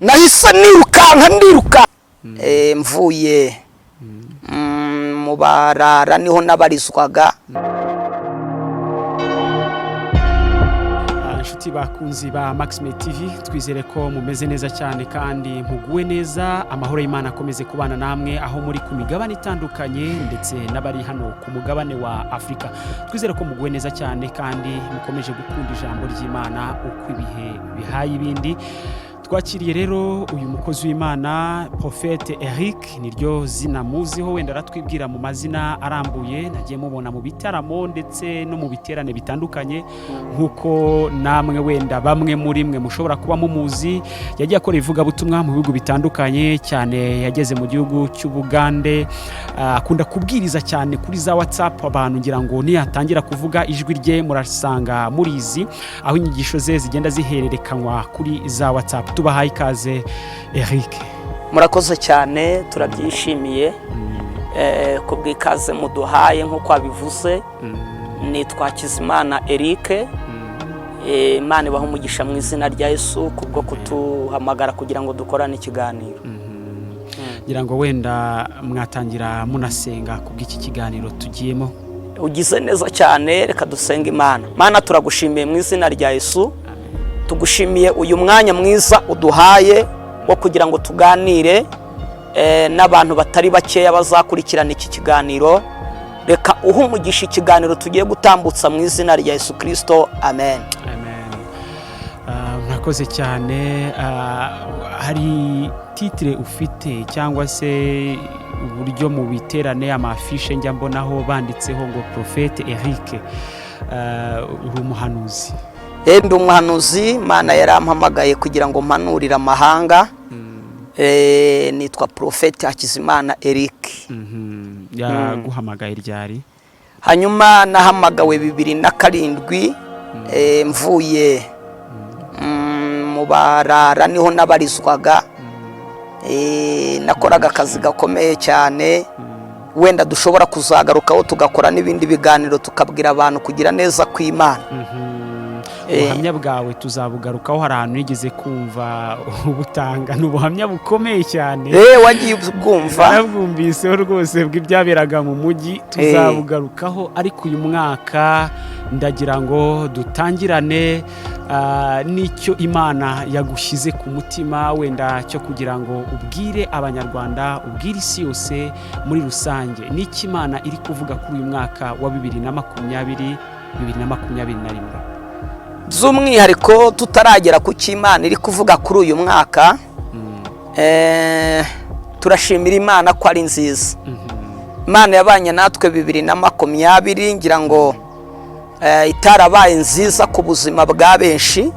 nahise ndiruka mvuye mu barara niho nabarizwaga. Inshuti bakunzi ba Maximed TV, twizere ko mumeze neza cyane kandi muguwe neza. Amahoro y'Imana akomeze kubana namwe aho muri ku migabane itandukanye ndetse n'abari hano ku mugabane wa Afrika. Twizere ko muguwe neza cyane kandi mukomeje gukunda ijambo ry'Imana uko ibihe bihaye ibindi. Twakiriye rero uyu mukozi w'Imana Prophète Eric, niryo zina muziho, wenda ratwibwira mu mazina arambuye. Nagiye mubona mu bitaramo ndetse no mu biterane bitandukanye nkuko namwe wenda bamwe muri mwe mushobora kuba mumuzi. Yagiye akora ivugabutumwa mu bihugu bitandukanye, cyane yageze mu gihugu cy'Ubugande. Akunda kubwiriza cyane kuri za WhatsApp, abantu ngira ngo niyatangira kuvuga ijwi rye murasanga murizi, aho inyigisho ze zigenda zihererekanywa kuri za WhatsApp. Tubahaye ikaze Eric. Murakoze cyane, turabyishimiye kubw'ikaze muduhaye nkuko abivuze. Nitwa Imana Eric. Imana ibaho umugisha mu izina rya Yesu kubwo kutuhamagara kugira ngo dukorane ikiganiro. Ngira ngo wenda mwatangira munasenga kubw'iki kiganiro tugiyemo. Ugize neza cyane, reka dusenga Imana. Mana, turagushimiye mu izina rya Yesu. Tugushimiye uyu mwanya mwiza uduhaye wo kugira ngo tuganire n'abantu batari bakeya bazakurikirana iki kiganiro. Reka umugisha ikiganiro tugiye gutambutsa mu izina rya Yesu Kristo. Amen. Amen. Murakoze cyane. Hari titre ufite cyangwa se uburyo mu biterane amafishe njya mbonaho banditseho ngo Prophète Eric, uri umuhanuzi? Ndi umuhanuzi. Imana yarampamagaye kugira ngo mpanurire amahanga. Nitwa Prophète Hakizimana Eric. Yaguhamagaye ryari? Hanyuma nahamagawe 2007 mvuye mu barara niho nabarizwaga. Nakoraga akazi gakomeye cyane, wenda dushobora kuzagarukaho tugakora n'ibindi biganiro tukabwira abantu kugira neza kw'Imana. Ubuhamya bwawe tuzabugarukaho. Hari ahantu nigeze kumva ubutanga, n'ubuhamya bukomeye cyane. Wagiye ubwumva? Nabwumviseho rwose bw'ibyaberaga mu mujyi. Tuzabugarukaho, ariko uyu mwaka ndagira ngo dutangirane n'icyo Imana yagushyize ku mutima, wenda cyo kugira ngo ubwire abanyarwanda, ubwire isi yose muri rusange, n'icyo Imana iri kuvuga kuri uyu mwaka wa 2021. By'umwihariko tutaragera ku cy'Imana iri kuvuga kuri uyu mwaka, turashimira Imana ko ari nziza. Imana yabanye natwe 2020, ngira ngo itarabaye nziza ku buzima bwa benshi,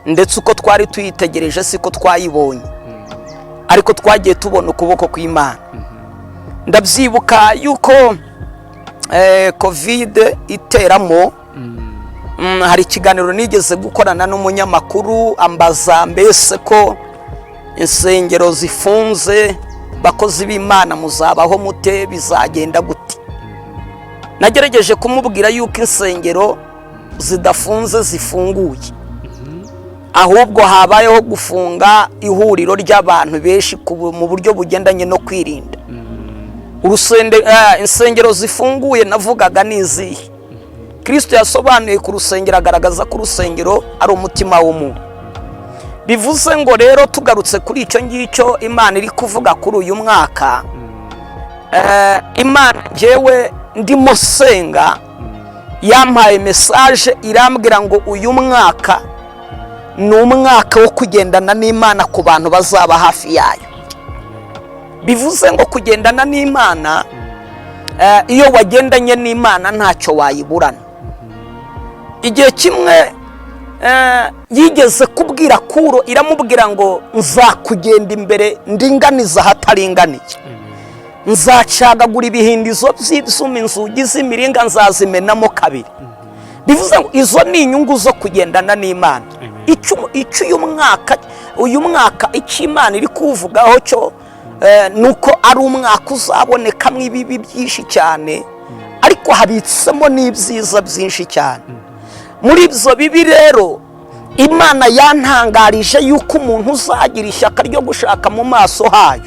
ndetse uko twari tuyitegereje siko twayibonye, ariko twagiye tubona ukuboko kw'Imana. Ndabyibuka yuko COVID iteramo, hari ikiganiro nigeze gukorana n'umunyamakuru ambaza mbese ko insengero zifunze, bakozi b'Imana muzabaho mute, bizagenda gute? Nagerageje kumubwira yuko insengero zidafunze zifunguye, ahubwo habayeho gufunga ihuriro ry'abantu benshi mu buryo bugendanye no kwirinda. Insengero zifunguye navugaga n'izihe? Kristo yasobanuye ku rusengero, agaragaza ko urusengero ari umutima w'umuntu. Bivuze ngo rero tugarutse kuri icyo ngicyo Imana iri kuvuga kuri uyu mwaka, Imana jewe ndimo senga yampaye message irambwira ngo uyu mwaka ni umwaka wo kugendana n'Imana ku bantu bazaba hafi yayo. Bivuze ngo kugendana n'Imana, iyo wagendanye n'Imana ntacyo wayiburana. Igihe kimwe yigeze kubwira Kuro, iramubwira ngo nzakugenda imbere ndinganiza hataringaniye, nzacagagura ibihindizo by'ibyuma, inzugi z'imiringa nzazimenamo kabiri. Bivuze ngo izo ni inyungu zo kugendana n'Imana. Uyu mwaka icyo Imana iri kuvugaho cyo nuko ari umwaka uzabonekamo ibibi byinshi cyane, ariko habitsemo n'ibyiza byinshi cyane. Muri ibyo bibi rero Imana yantangarije yuko umuntu uzagira ishyaka ryo gushaka mu maso hayo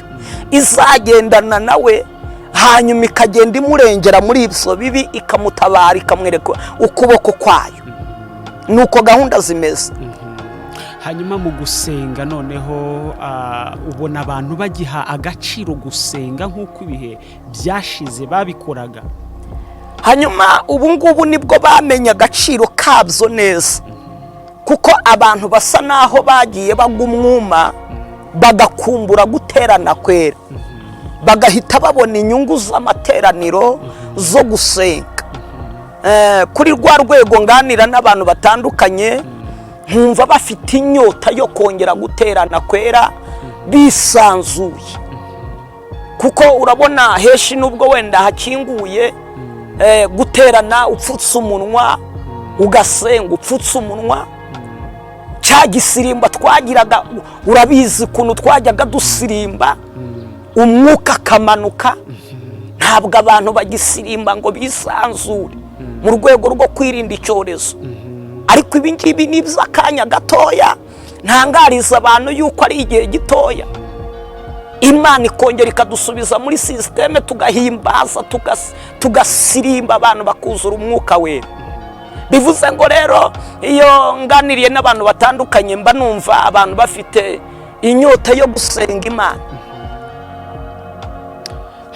izagendana nawe, hanyuma ikagenda imurengera muri ibyo bibi, ikamutabara, ikamwereka ukuboko kwayo. Nuko gahunda zimeze. Hanyuma mu gusenga noneho ubona abantu bagiha agaciro gusenga nk'uko ibihe byashize babikoraga? Hanyuma ubu ngubu nibwo bamenye agaciro kabyo neza, kuko abantu basa naho bagiye bagwa umwuma, bagakumbura guterana kwera, bagahita babona inyungu z'amateraniro zo gusenga. Kuri rwa rwego nganira n'abantu batandukanye, nkumva bafite inyota yo kongera guterana kwera bisanzuye, kuko urabona heshi nubwo wenda hakinguye guterana upfutse umunwa ugasenga upfutse umunwa. Cya gisirimba twagiraga, urabizi ukuntu twajyaga dusirimba umwuka akamanuka, ntabwo abantu bagisirimba ngo bisanzure mu rwego rwo kwirinda icyorezo. Ariko ibi ngibi ni iby'akanya gatoya, ntangariza abantu yuko ari igihe gitoya Imana ikongera ikadusubiza muri sisiteme, tugahimbaza, tugasirimba, abantu bakuzura umwuka wera. Bivuze ngo rero iyo nganiriye n'abantu batandukanye, mba numva abantu bafite inyota yo gusenga Imana.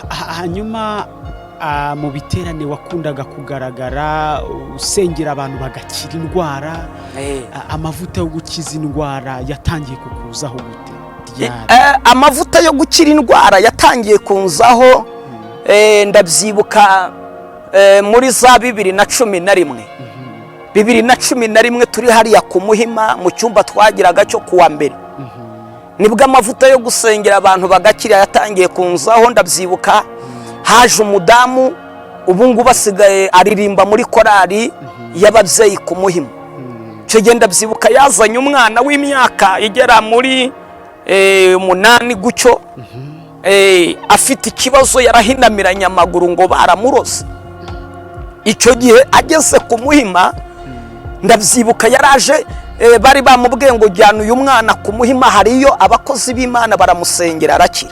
Hanyuma mu biterane wakundaga kugaragara usengera abantu bagakira indwara, amavuta yo gukiza indwara yatangiye kukuzaho gute? Amavuta yo gukira indwara yatangiye kunzaho, ndabyibuka muri za 2011 turi hariya ku Muhima mu cyumba twagiraga cyo kuwa mbere, nibwo amavuta yo gusengera abantu bagakira yatangiye kunzaho. Ndabyibuka haje umudamu ubu ngubu asigaye aririmba muri korali y'ababyeyi ku Muhima. Cyo genda byibuka yazanye umwana w'imyaka igera muri 8 gucyo, afite ikibazo, yarahinamiranye amaguru ngo baramuroze. Icyo gihe ageze ku Muhima, ndabyibuka yaraje, bari bamubwiye ngo jyana uyu mwana ku Muhima, hariyo abakozi b'Imana baramusengera arakira.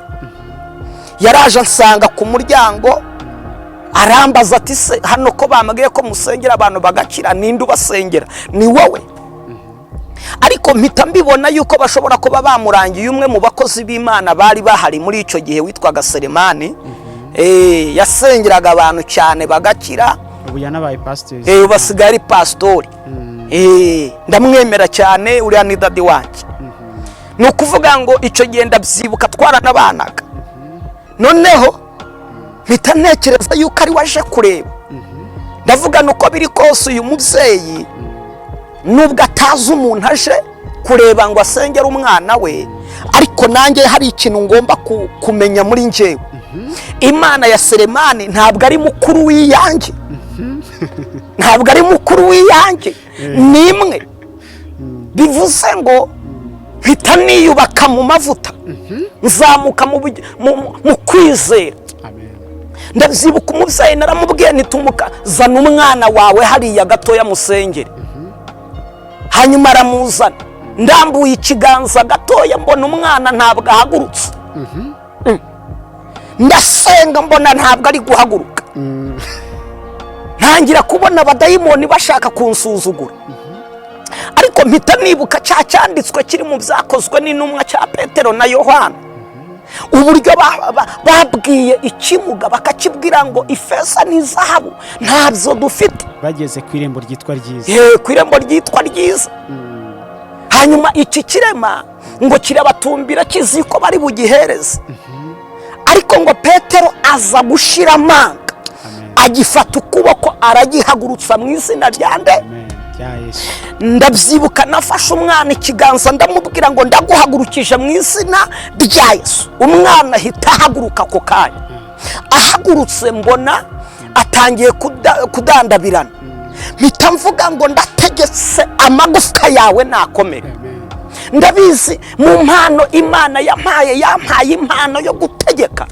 Yaraje ansanga ku muryango arambaza ati se hano ko bambwiye ko musengera abantu bagakira, ninde ubasengera? Ni wowe? Ariko mpita mbibona yuko bashobora kuba bamurangiye umwe mu bakozi b'Imana bari bahari muri icyo gihe witwaga Selemani. Yasengeraga abantu cyane bagakira. Ubu yanabaye pastor. Basigaye ari pastori. Ndamwemera cyane, uriya ni dadi wanjye. Ni ukuvuga ngo icyo gihe ndabyibuka twaranabanaga. Noneho mpita ntekereza yuko ari waje kureba. Ndavuga nuko biri kose uyu mubyeyi nubwo atazi umuntu aje kureba ngo asengere umwana we, ariko nanjye hari ikintu ngomba kumenya muri njyewe. Imana ya Selemani ntabwo ari mukuru w'iyanjye, ntabwo ari mukuru w'iyanjye, ni imwe. Bivuze ngo mpita niyubaka mu mavuta, nzamuka mu kwizera. Ndabyibuka umubyeyi naramubwiye nitumuka, zana umwana wawe hariya gatoya musengere. Hanyuma aramuzana, ndambuye ikiganza gatoya, mbona umwana ntabwo ahagurutse. Ndasenga mbona ntabwo ari guhaguruka. Ntangira kubona abadayimoni bashaka kunsuzugura. Ariko mpita nibuka cya cyanditswe kiri mu byakozwe n'intumwa cya Petero na Yohana, uburyo babwiye ikimuga bakakibwira ngo ifeza n'izahabu ntabyo dufite. Bageze ku irembo ryitwa ryiza. Ku irembo ryitwa ryiza. Hanyuma iki kirema ngo kirabatumbira kizi ko bari bugihereze. Ariko ngo Petero aza gushira amanga, agifata ukuboko aragihagurutsa mu izina rya nde? Yesu. Ndabyibuka nafashe umwana ikiganza ndamubwira ngo ndaguhagurukije mu izina rya Yesu. Umwana ahita ahaguruka ako kanya. Ahagurutse mbona atangiye kudandabirana. Mpita mvuga ngo ndategetse amagufwa yawe nakomere. Ndabizi mu mpano Imana yampaye impano yo gutegeka.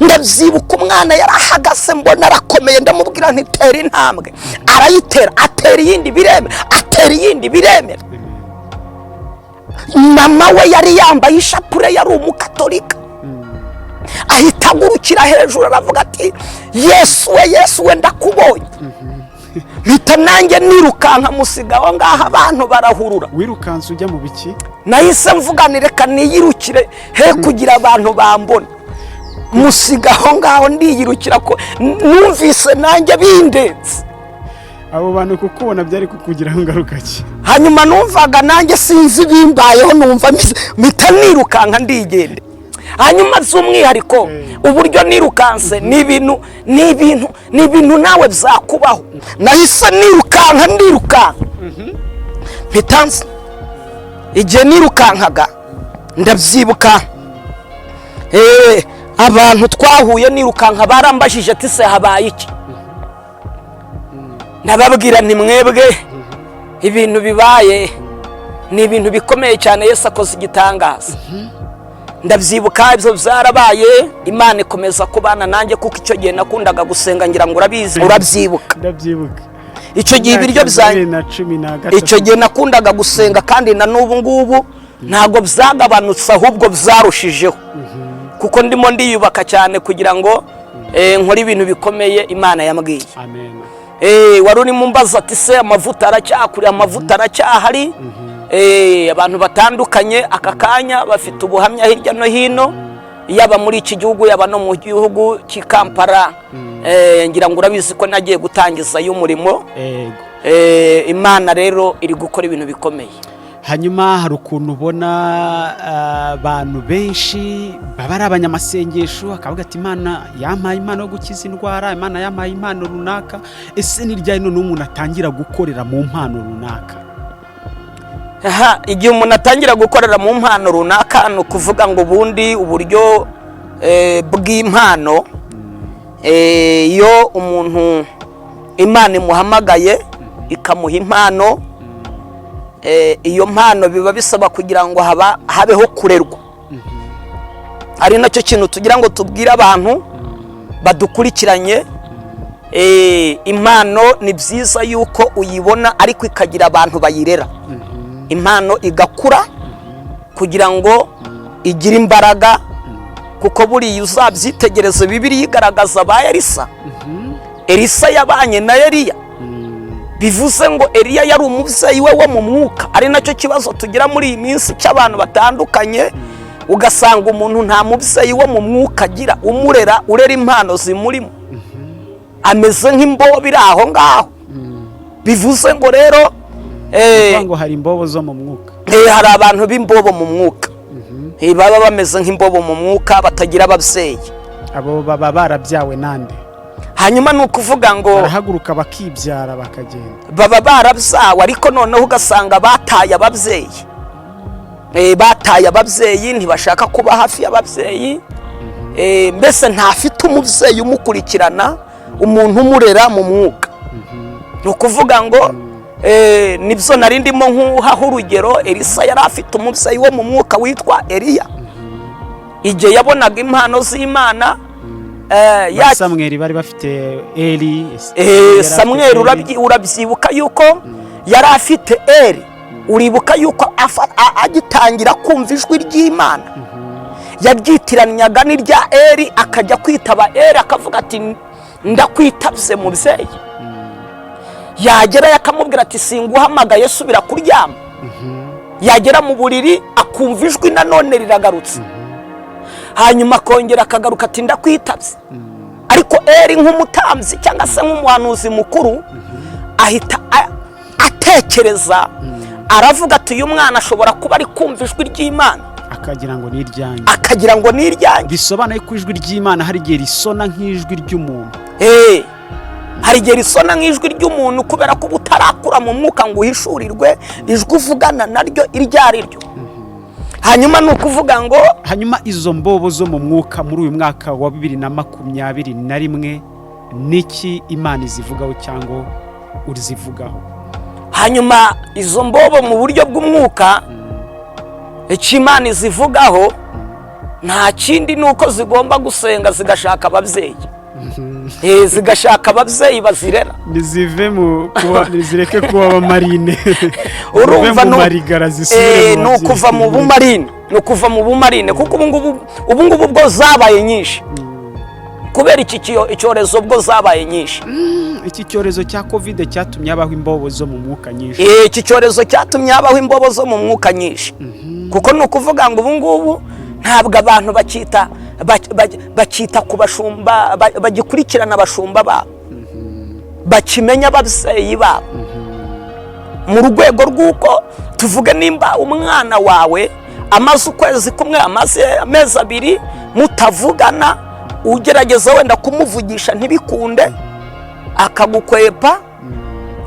ndabyibuka umwana yarahagase mbona arakomeye ndamubwira nti tera intambwe arayitera atera iyindi biremera atera iyindi biremera mama we yari yambaye ishapure yari umukatolika ahita agurukira hejuru aravuga ati Yesu we ndakubonye mpita nanjye nirukanka musiga aho ngaho abantu barahurura. Wirukanse ujya mu biki? Nahise mvuganire reka niyirukire he kugira abantu bambona musiga aho ngaho ndiyirukira ko numvise nanjye bindenze. Abo bantu kukubona byari kukugiraho ngaruka ki? Hanyuma numvaga nanjye sinzi bimbayeho numva mpita nirukanka ndigende. Hanyuma z'umwihariko uburyo nirukanse ni ibintu nawe byakubaho. Nahise nirukanka mpitanze igihe nirukankaga ndabyibuka abantu twahuye nirukanka barambajije ati se habaye iki? Nababwira nti mwebwe ibintu bibaye ni ibintu bikomeye cyane, Yesu akoze igitangaza. Ndabyibuka ibyo byarabaye, Imana ikomeza kubana nanjye kuko icyo gihe nakundaga gusenga, ngira ngo urabizi urabyibuka. Ndabyibuka icyo gihe ibiryo byanjye icyo gihe nakundaga gusenga kandi na n'ubu ngubu ntago byagabanutse ahubwo byarushijeho kuko ndimo ndiyubaka cyane kugira ngo nkore ibintu bikomeye Imana yambwiye. Amen. Wari urimo mbaza ati se amavuta aracyakuri? Amavuta aracyahari. Abantu batandukanye aka kanya bafite ubuhamya hirya no hino, yaba muri iki gihugu yaba no mu gihugu cy'Ikampala. Ngira ngo urabizi ko nagiye gutangiza y'umurimo. Imana rero iri gukora ibintu bikomeye. Hanyuma hari ukuntu ubona abantu benshi baba ari abanyamasengesho akavuga ati Imana yampaye impano yo gukiza indwara, Imana yampaye impano runaka. Ese ni ryari none umuntu atangira gukorera mu mpano runaka? Igihe umuntu atangira gukorera mu mpano runaka ni ukuvuga ngo ubundi uburyo bw'impano, iyo umuntu Imana imuhamagaye ikamuha impano, iyo mpano biba bisaba kugira ngo habeho kurerwa. Ari nacyo kintu tugira ngo tubwire abantu badukurikiranye, impano ni byiza yuko uyibona ariko ikagira abantu bayirera. Impano igakura kugira ngo igire imbaraga, kuko buriya uzabyitegereze Bibiliya igaragaza ba Elisa yabanye na Eliya. Bivuze ngo Eliya yari umubyeyi we wo mu mwuka. Ari nacyo kibazo tugira muri iyi minsi cy'abantu batandukanye, ugasanga umuntu nta mubyeyi wo mu mwuka agira urera impano zimurimo, ameze nk'imbobo iri aho ngaho. Bivuze ngo rero ngo hari imbobo zo mu mwuka. Hari abantu b'imbobo mu mwuka, baba bameze nk'imbobo mu mwuka batagira ababyeyi. Abo baba barabyawe nande? Hanyuma ni ukuvuga ngo barahaguruka bakibyara bakagenda. Baba barabyawe ariko noneho ugasanga bataye ababyeyi. Bataye ababyeyi, ntibashaka kuba hafi y'ababyeyi. Mbese ntafite umubyeyi umukurikirana, umuntu umurera mu mwuka. Ni ukuvuga ngo nibyo nari ndimo nk'uhaho urugero. Elisa yari afite umubyeyi wo mu mwuka witwa Eliya. Igihe yabonaga impano z'Imana, Samweli bari bafite Eli. Samweli urabyibuka yuko yari afite Eli. Uribuka yuko agitangira kumva ijwi ry'Imana yabyitirannyaga n'irya Eli, akajya kwitaba Eli akavuga ati ndakwitabye mubyeyi. Yagera yakamubwira ati singuhamagaye subira kuryama. Yagera mu buriri akumva ijwi nanone riragarutse. Hanyuma akongera akagaruka ati ndakwitabye. Ariko Eli nk'umutambyi cyangwa se nk'umuhanuzi mukuru ahita atekereza, aravuga ati uyu mwana ashobora kuba ari kumva ijwi ry'Imana akagira ngo ni iryanjye. Bisobanuye ko ijwi ry'Imana hari igihe risona nk'ijwi ry'umuntu. Hari igihe risona nk'ijwi ry'umuntu kubera ko utarakura mu mwuka ngo uhishurirwe ijwi uvugana naryo iryo ari ryo. Hanyuma ni ukuvuga ngo hanyuma izo mbobo zo mu mwuka muri uyu mwaka wa 2021 niki Imana izivugaho cyangwa urizivugaho? Hanyuma izo mbobo mu buryo bw'umwuka icyo Imana izivugaho nta kindi nuko zigomba gusenga zigashaka ababyeyi zigashaka ababyeyi bazirera nizireke kuba abamarine urumva ni ukuva mu bumarine kuko ubu ngubu bwo zabaye nyinshi kubera icyorezo bwo zabaye nyinshi. Iki cyorezo cya covid cyatumye habaho imbobo zo mu mwuka nyinshi. Iki cyorezo cyatumye habaho imbobo zo mu mwuka nyinshi kuko ni ukuvuga ngo ubu ngubu ntabwo abantu bakita ku bashumba bagikurikirana abashumba babo bakimenya ababyeyi babo mu rwego rw'uko tuvuge nimba umwana wawe amaze ukwezi kumwe amaze amezi 2 mutavugana ugerageza wenda kumuvugisha ntibikunde akagukwepa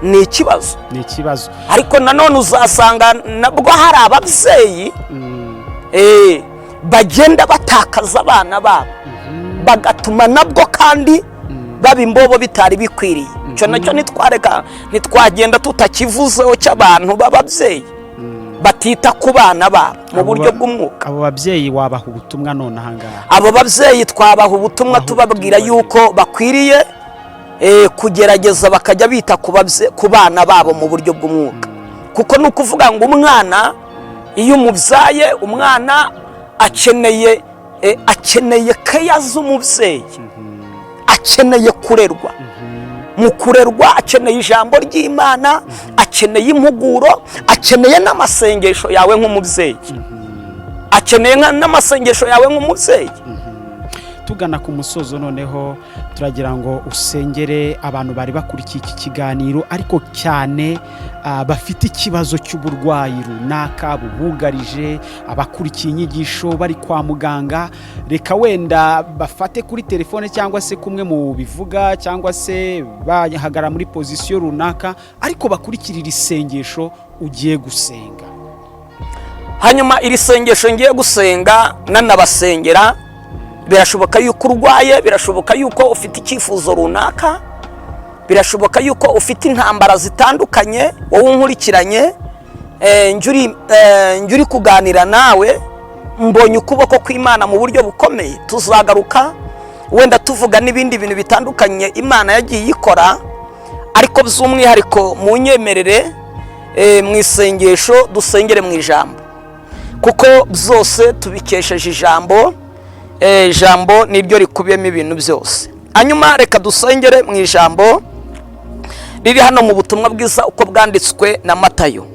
ni ikibazo ariko nanone uzasanga nabwo hari ababyeyi bagenda batakaza abana babo bagatuma nabwo kandi baba imbobo bitari bikwiriye. Cyo nacyo ntitwagenda tutakivuzeho cy'abantu b'ababyeyi batita ku bana babo mu buryo bw'umwuka. Abo babyeyi wabaha ubutumwa none ahangaha? Abo babyeyi twabaha ubutumwa tubabwira yuko bakwiriye kugerageza bakajya bita ku bana babo mu buryo bw'umwuka kuko ni ukuvuga ngo umwana iyo umubyaye umwana akeneye keya z'umubyeyi, akeneye kurerwa. Mu kurerwa akeneye ijambo ry'Imana, akeneye impuguro, akeneye n'amasengesho yawe nk'umubyeyi, akeneye n'amasengesho yawe nk'umubyeyi. Tugana ku musozo noneho turagira ngo usengere abantu bari bakurikiye iki kiganiro ariko cyane bafite ikibazo cy'uburwayi runaka bubugarije, abakurikiye inyigisho bari kwa muganga, reka wenda bafate kuri telefone cyangwa se kumwe mu bivuga cyangwa se bahagara muri pozisiyo runaka ariko bakurikirira isengesho ugiye gusenga. Hanyuma iri sengesho ngiye gusenga nanabasengera, birashoboka yuko urwaye, birashoboka yuko ufite icyifuzo runaka, birashoboka yuko ufite intambara zitandukanye wowe unkurikiranye, njuri kuganira nawe mbonye ukuboko kw'Imana mu buryo bukomeye. Tuzagaruka wenda tuvuga n'ibindi bintu bitandukanye Imana yagiye ikora, ariko by'umwihariko mu nyemerere mu isengesho dusengere mu ijambo kuko byose tubikesheje ijambo. Ijambo niryo rikubiyemo ibintu byose. Hanyuma reka dusengere mu ijambo riri hano mu butumwa bwiza uko bwanditswe na Matayo.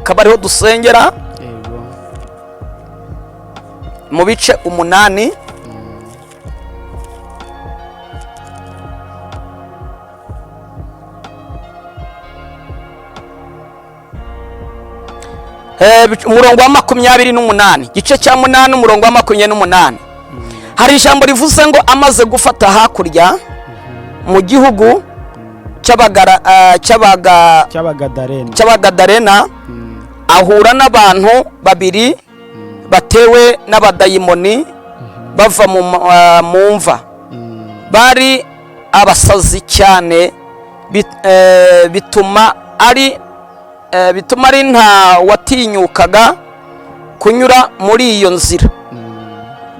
Kabariho dusengera mu bice 8. Umurongo wa 28, gice cya 8 umurongo wa 28. Hari ijambo rivuze ngo amaze gufata hakurya mu gihugu cy'Abagadarena ahura n'abantu 2 batewe n'abadayimoni bava mu mva, bari abasazi cyane, bituma ari nta watinyukaga kunyura muri iyo nzira.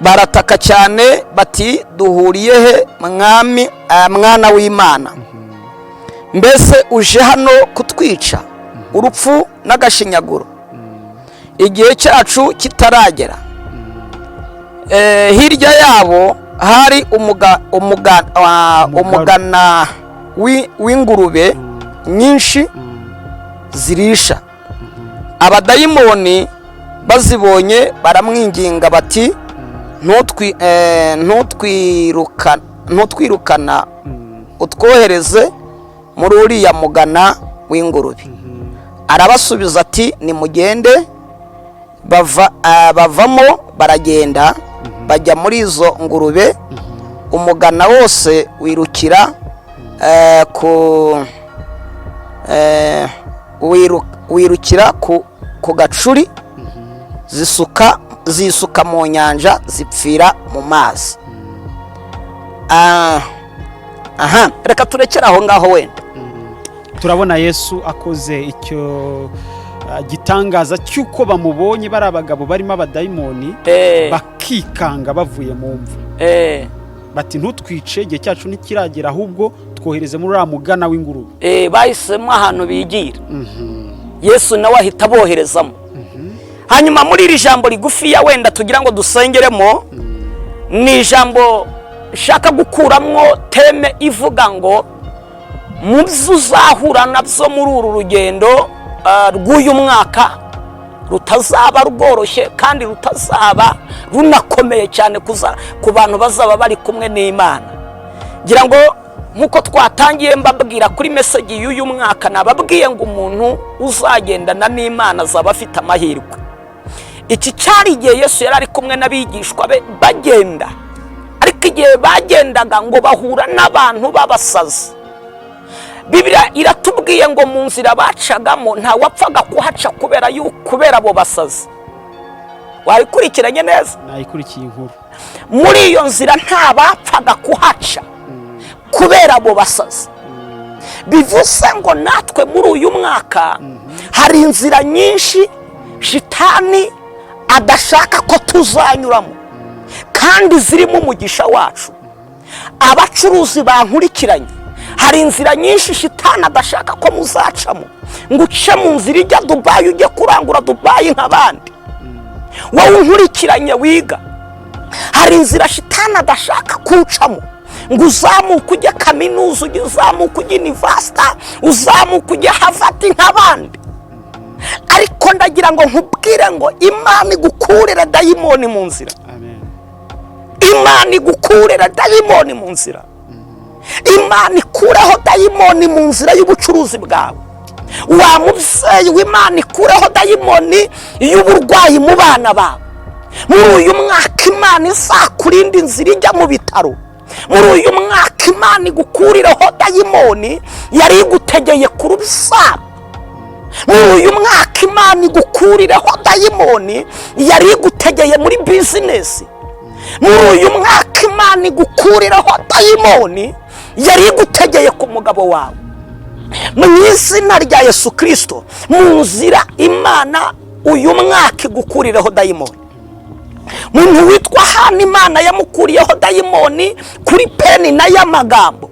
Barataka cyane bati duhuriye he mwana w'Imana? Mbese uje hano kutwica urupfu n'agashinyaguro igihe cyacu kitaragera? Hirya yabo hari umugana w'ingurube nyinshi zirisha. Abadayimoni bazibonye baramwinginga bati ntutwirukana utwohereze muri uriya mugana w'ingurube. Arabasubiza ati nimugende. Bavamo baragenda bajya muri izo ngurube. Umugana wose wirukira ku gacuri, zisuka mu nyanja zipfira mu mazi. Reka turekera aho ngaho wenda. Turabona Yesu akoze icyo gitangaza cy'uko bamubonye bari abagabo barimo abadayimoni bakikanga bavuye mu mvu bati ntutwice igihe cyacu ntikiragera ahubwo twohereze muri uriya mugana w'ingurube. Bahisemo ahantu bigira. Yesu nawe ahita aboherezamo. Hanyuma muri iri jambo rigufiya wenda tugira ngo dusengeremo, ni ijambo shaka gukuramwo teme ivuga ngo mu byo uzahura nabyo muri uru rugendo rw'uyu mwaka rutazaba rworoshye kandi rutazaba runakomeye cyane ku bantu bazaba bari kumwe n'Imana. Ngira ngo nkuko twatangiye mbabwira kuri message y'uyu mwaka, nababwiye ngo umuntu uzagendana n'Imana azaba afite amahirwe. Iki cyari igihe Yesu yari ari kumwe n'abigishwa be bagenda, ariko igihe bagendaga ngo bahura n'abantu b'abasazi. Bibiliya iratubwiye ngo mu nzira bacagamo nta wapfaga kuhaca kubera abo basazi. Wayikurikiranye neza? Nayikurikiye inkuru. Muri iyo nzira nta bapfaga kuhaca kubera abo basazi. Bivuze ngo natwe muri uyu mwaka hari inzira nyinshi shitani adashaka ko tuzanyuramo kandi zirimo umugisha wacu. Abacuruzi bankurikiranye, hari inzira nyinshi shitani adashaka ko muzacamo, ngo uce mu nzira ijya Dubai ujye kurangura Dubai nk'abandi. Wowe unkurikiranye wiga, hari inzira shitani adashaka kucamo, ngo uzamuke ujye kaminuza, uzamuke ujye university, uzamuke ujye Harvard nk'abandi. Ariko ndagira ngo nkubwire ngo Imana igukurira dayimoni mu nzira. Imana igukurira dayimoni mu nzira. Imana ikureho dayimoni mu nzira y'ubucuruzi bwawe. Wa mubyeyi w'Imana ikureho dayimoni y'uburwayi mu bana bawe. Muri uyu mwaka Imana izakurinda inzira ijya mu bitaro. Muri uyu mwaka Imana igukurireho dayimoni yari igutegeye ku rubyaro. Muri uyu mwaka Imana igukurireho dayimoni yari igutegeye muri business. Muri uyu mwaka Imana igukurireho dayimoni yari igutegeye ku mugabo wawe. Mu izina rya Yesu Kristo, mu nzira Imana uyu mwaka igukurireho dayimoni. Muntu witwa hano Imana yamukuriyeho dayimoni kuri peni na y'amagambo.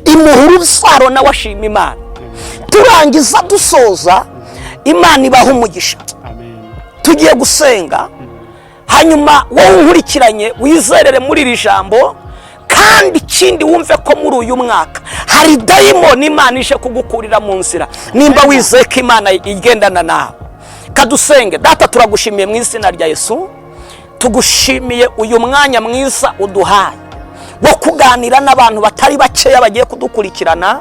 Imuha urubyaro nawe ashima Imana. Turangiza dusoza, Imana ibaha umugisha. Tugiye gusenga, hanyuma wowe unkurikiranye wizerere muri iri jambo, kandi ikindi wumve ko muri uyu mwaka hari dayimoni Imana ije kugukurira mu nzira, nimba wizeye ko Imana igendana nawe. Kadusenge. Data, turagushimiye mu izina rya Yesu, tugushimiye uyu mwanya mwiza uduhaye wo kuganira n'abantu batari bakeya bagiye kudukurikirana.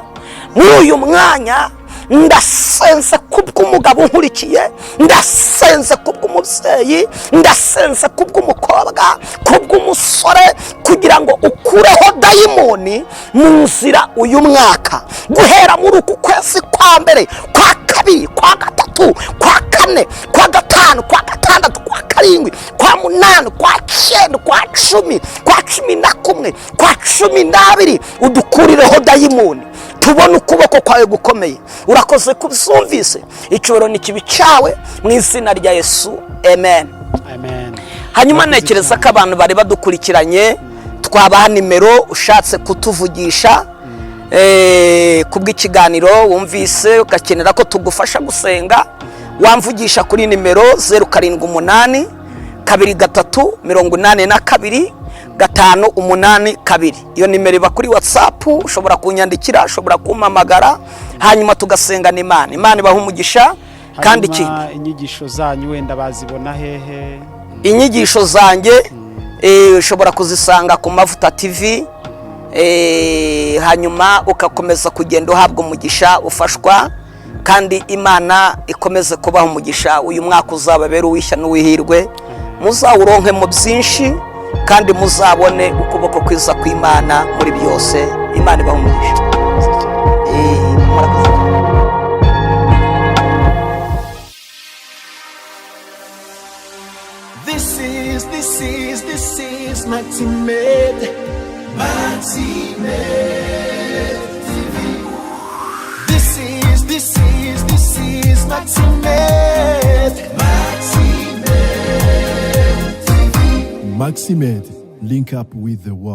Muri uyu mwanya ndasenze kubw'umugabo unkurikiye, ndasenze kubw'umubyeyi, ndasenze kubw'umukobwa, kubw'umusore, kugira ngo ukureho dayimoni mu nzira uyu mwaka, guhera muri uku kwezi kwa mbere, kwa kabiri, kwa gatatu, kwa kane, kwa gatanu, kwa gatandatu, kwa karindwi, kwa munani, kwa cyenda, kwa cumi, kwa cumi na kumwe, kwa cumi n'abiri, udukurireho dayimoni. Tubona ukuboko kwawe gukomeye. Urakoze kubyumvise. Icyubahiro ni kibi cyawe mu izina rya Yesu. Amen. Amen. Hanyuma nekereza ko abantu bari badukurikiranye, twabaha nimero ushatse kutuvugisha kubw'ikiganiro wumvise ugakenera ko tugufasha gusenga, wamvugisha kuri nimero 078 2382 582. Iyo nimero iba kuri WhatsApp, ushobora kunyandikira, ushobora kumpamagara, hanyuma tugasengana Imana. Imana ibaha umugisha. Kandi inyigisho zanyu wenda bazibona hehe? Inyigisho zanjye ushobora kuzisanga ku Mavuta TV, hanyuma ukakomeza kugenda uhabwa umugisha, ufashwa, kandi Imana ikomeze kubaha umugisha. Uyu mwaka uzababera uwishya n'uwihirwe, muzawuronke mu byinshi, kandi muzabone ukuboko kwiza kw'Imana muri byose. Imana ibaha umugisha. This is Maximed TV. This is Maximed. Maximed, link up with the world.